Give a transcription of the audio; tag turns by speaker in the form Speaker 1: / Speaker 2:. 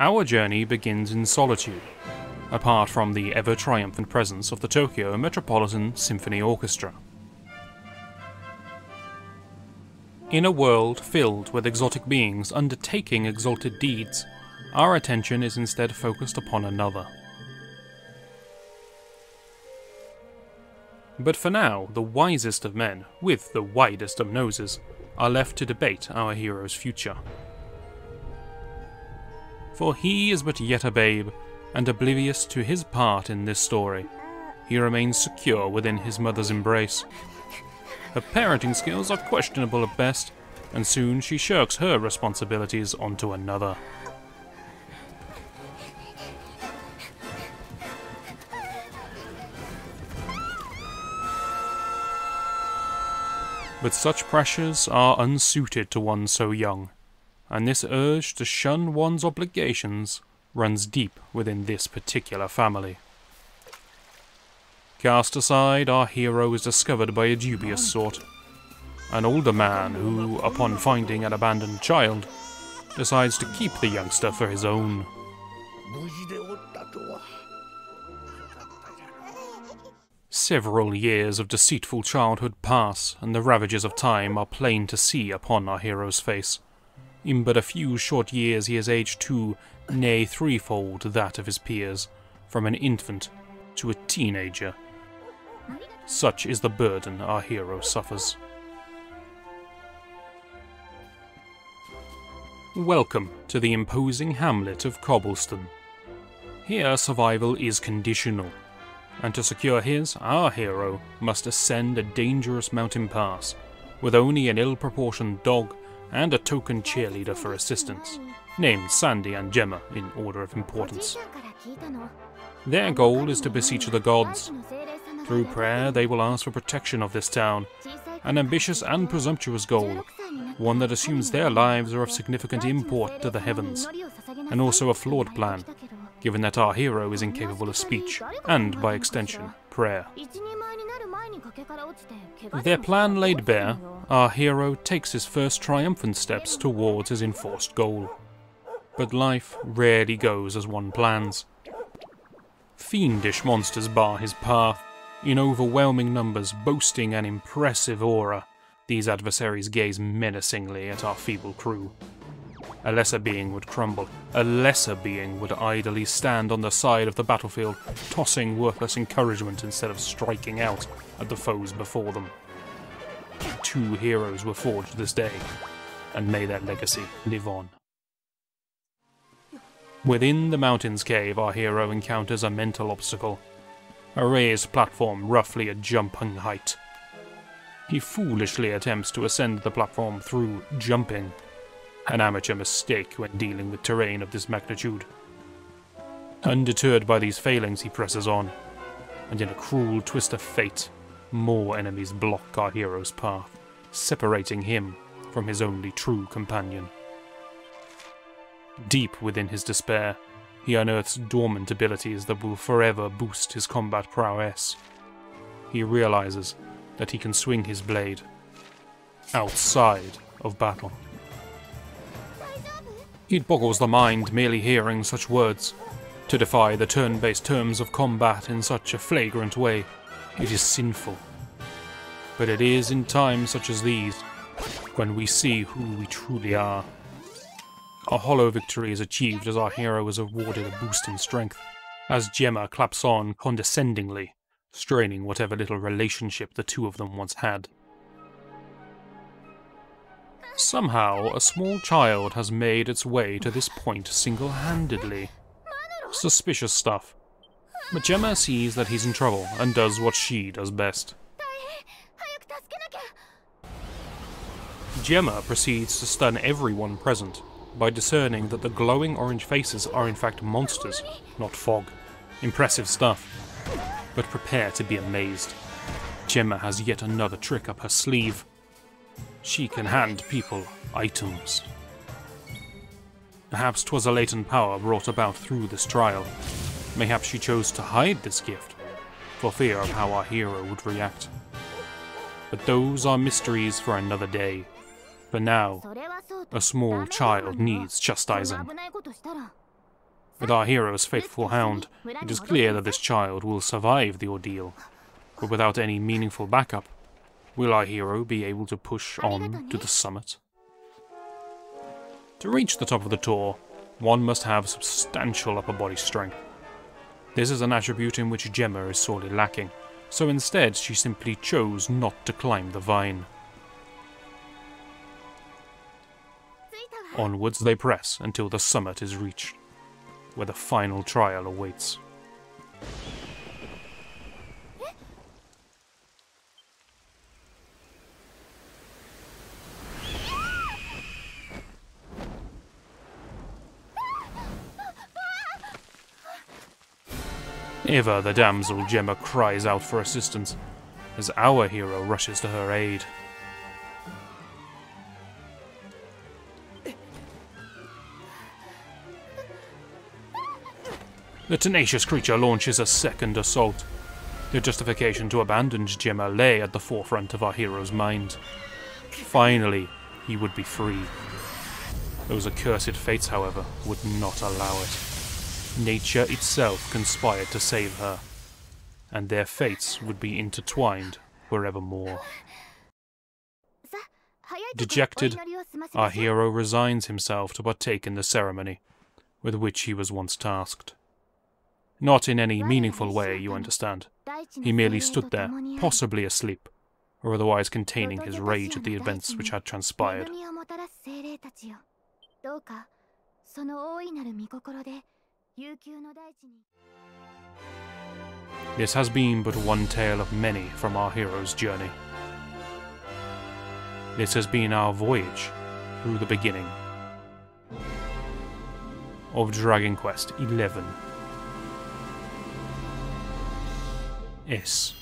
Speaker 1: Our journey begins in solitude, apart from the ever-triumphant presence of the Tokyo Metropolitan Symphony Orchestra. In a world filled with exotic beings undertaking exalted deeds, our attention is instead focused upon another. But for now, the wisest of men, with the widest of noses, are left to debate our hero's future. For he is but yet a babe, and oblivious to his part in this story. He remains secure within his mother's embrace. Her parenting skills are questionable at best, and soon she shirks her responsibilities onto another. But such pressures are unsuited to one so young, and this urge to shun one's obligations runs deep within this particular family. Cast aside, our hero is discovered by a dubious sort. An older man who, upon finding an abandoned child, decides to keep the youngster for his own. Several years of deceitful childhood pass, and the ravages of time are plain to see upon our hero's face. In but a few short years he has aged two, nay threefold that of his peers, from an infant to a teenager. Such is the burden our hero suffers. Welcome to the imposing hamlet of Cobbleston. Here survival is conditional, and to secure his, our hero, must ascend a dangerous mountain pass, with only an ill-proportioned dog and a token cheerleader for assistance, named Sandy and Gemma in order of importance. Their goal is to beseech the gods. Through prayer they will ask for protection of this town, an ambitious and presumptuous goal, one that assumes their lives are of significant import to the heavens, and also a flawed plan, given that our hero is incapable of speech, and, by extension, prayer. Their plan laid bare, our hero takes his first triumphant steps towards his enforced goal. But life rarely goes as one plans. Fiendish monsters bar his path. In overwhelming numbers, boasting an impressive aura, these adversaries gaze menacingly at our feeble crew. A lesser being would crumble. A lesser being would idly stand on the side of the battlefield, tossing worthless encouragement instead of striking out at the foes before them. Two heroes were forged this day, and may their legacy live on. Within the mountain's cave, our hero encounters a mental obstacle. A raised platform roughly at jumping height. He foolishly attempts to ascend the platform through jumping. An amateur mistake when dealing with terrain of this magnitude. Undeterred by these failings, he presses on, and in a cruel twist of fate, more enemies block our hero's path, separating him from his only true companion. Deep within his despair, he unearths dormant abilities that will forever boost his combat prowess. He realizes that he can swing his blade outside of battle. It boggles the mind merely hearing such words. To defy the turn-based terms of combat in such a flagrant way, it is sinful. But it is in times such as these, when we see who we truly are. A hollow victory is achieved as our hero is awarded a boost in strength, as Gemma claps on condescendingly, straining whatever little relationship the two of them once had. Somehow, a small child has made its way to this point single-handedly. Suspicious stuff. But Gemma sees that he's in trouble and does what she does best. Gemma proceeds to stun everyone present by discerning that the glowing orange faces are in fact monsters, not fog. Impressive stuff. But prepare to be amazed. Gemma has yet another trick up her sleeve. She can hand people items. Perhaps 'twas a latent power brought about through this trial. Mayhaps she chose to hide this gift, for fear of how our hero would react. But those are mysteries for another day. For now, a small child needs chastising. With our hero's faithful hound, it is clear that this child will survive the ordeal. But without any meaningful backup, will our hero be able to push on to the summit? To reach the top of the tour, one must have substantial upper body strength. This is an attribute in which Gemma is sorely lacking, so instead she simply chose not to climb the vine. Onwards they press until the summit is reached, where the final trial awaits. Ever the damsel Gemma cries out for assistance, as our hero rushes to her aid. The tenacious creature launches a second assault. The justification to abandon Gemma lay at the forefront of our hero's mind. Finally, he would be free. Those accursed fates, however, would not allow it. Nature itself conspired to save her, and their fates would be intertwined forevermore. Dejected, our hero resigns himself to partake in the ceremony with which he was once tasked. Not in any meaningful way, you understand. He merely stood there, possibly asleep, or otherwise containing his rage at the events which had transpired. This has been but one tale of many from our hero's journey. This has been our voyage through the beginning of Dragon Quest XI. S.